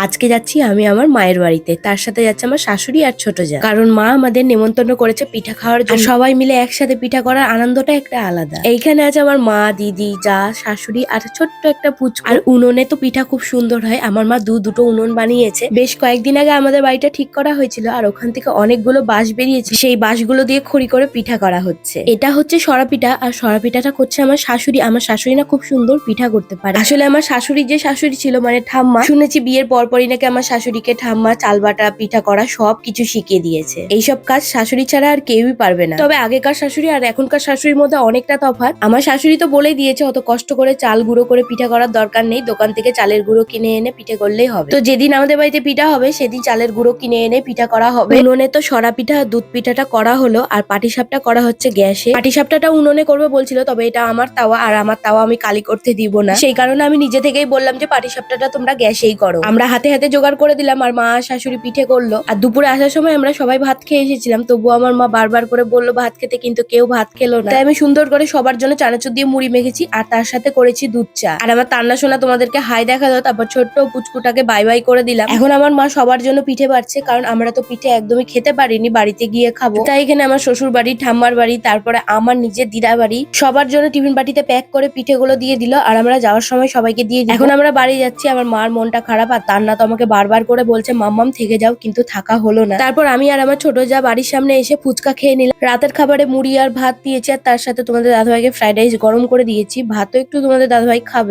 আজকে যাচ্ছি আমি আমার মায়ের বাড়িতে, তার সাথে যাচ্ছে আমার শাশুড়ি আর ছোট যা। কারণ মা আমাদের নেমন্তন্ন করেছে পিঠা খাওয়ার জন্য। আর সবাই মিলে একসাথে পিঠা করার আনন্দটা একটা আলাদা। এইখানে আছে আমার মা, দিদি, যা, শাশুড়ি আর ছোট্ট একটা পুচকু। আর উনুনে তো পিঠা খুব সুন্দর হয়, আমার মা দুটো উনুন বানিয়েছে। বেশ কয়েকদিন আগে আমাদের বাড়িটা ঠিক করা হয়েছিল, আর ওখান থেকে অনেকগুলো বাঁশ বেরিয়েছে, সেই বাঁশগুলো দিয়ে খড়ি করে পিঠা করা হচ্ছে। এটা হচ্ছে সরা পিঠা, আর সরা পিঠাটা করছে আমার শাশুড়ি। আমার শাশুড়ি না খুব সুন্দর পিঠা করতে পারে। আসলে আমার শাশুড়ি যে শাশুড়ি ছিল মানে ঠাম্মা, শুনেছি বিয়ের পরপরই নাকি আমার শাশুড়িকে ঠাম্মা চাল বাটা, পিঠা করা সবকিছু শিখিয়ে দিয়েছে। এইসব কাজ শাশুড়ি ছাড়া আর কেউই পারবে না। তবে আগেকার শাশুড়ি আর এখনকার শাশুড়ির মধ্যে অনেকটা তফাৎ। আমার শাশুড়ি তো বলেই দিয়েছে অত কষ্ট করে চাল গুঁড়ো করে পিঠা করার দরকার নেই, দোকান থেকে চালের গুঁড়ো কিনে এনে পিঠে করলেই হবে। তো যেদিন আমাদের বাড়িতে পিঠা হবে সেদিন চালের গুঁড়ো কিনে এনে পিঠা করা হবে। উনুনে তো সরা পিঠা আর দুধ পিঠাটা করা হলো, আর পাটিসাপটা করা হচ্ছে গ্যাসে। পাটিসাপটাটা উনুনে করবে বলছিল, তবে এটা আমার তাওয়া, আর আমার তাওয়া আমি কালি করতে দিব না, সেই কারণে আমি নিজে থেকেই বললাম যে পাটিসাপটাটা তোমরা গ্যাসেই করো। আমরা হাতে হাতে জোগাড় করে দিলাম, আর মা শাশুড়ি পিঠে করলো। আর দুপুরে আসার সময় আমরা সবাই ভাত খেয়ে এসেছিলাম, তবুও আমার মা বারবার করে বললো ভাত খেতে, কিন্তু কেউ ভাত খেলো না। তাই আমি সুন্দর করে সবার জন্য চানাচুর দিয়ে মুড়ি মেখেছি, আর তার সাথে করেছি দুধ চা। আর আমার তান্না সোনা তোমাদেরকে হাই দেখা দাও, তারপর ছোট্ট পুচকুটাকে বাই বাই করে দিলাম। এখন আমার মা সবার জন্য পিঠে বাড়ছে, কারণ আমরা তো পিঠে একদমই খেতে পারিনি, বাড়িতে গিয়ে খাবো। তাই এখানে আমার শ্বশুর বাড়ি, ঠাম্মার বাড়ি, তারপরে আমার নিজের দিদা বাড়ি, সবার জন্য টিফিন বাটিতে প্যাক করে পিঠেগুলো দিয়ে দিল, আর আমরা যাওয়ার সময় সবাইকে দিয়ে দিই। এখন আমরা বাড়ি যাচ্ছি, আমার মার মনটা খারাপ, আর তান্না তো আমাকে বারবার করে বলছে মাম্মাম থেকে যাও, কিন্তু থাকা হলো না। তারপর আমি আর আমার ছোট যা বাড়ির সামনে এসে ফুচকা খেয়ে নিলাম। রাতের খাবারে মুড়ি আর ভাত দিয়েছি, আর তার সাথে তোমাদের দাদাভাইকে ফ্রাইড রাইস গরম করে দিয়েছি। ভাতও একটু তোমাদের দাদাভাই খাবে।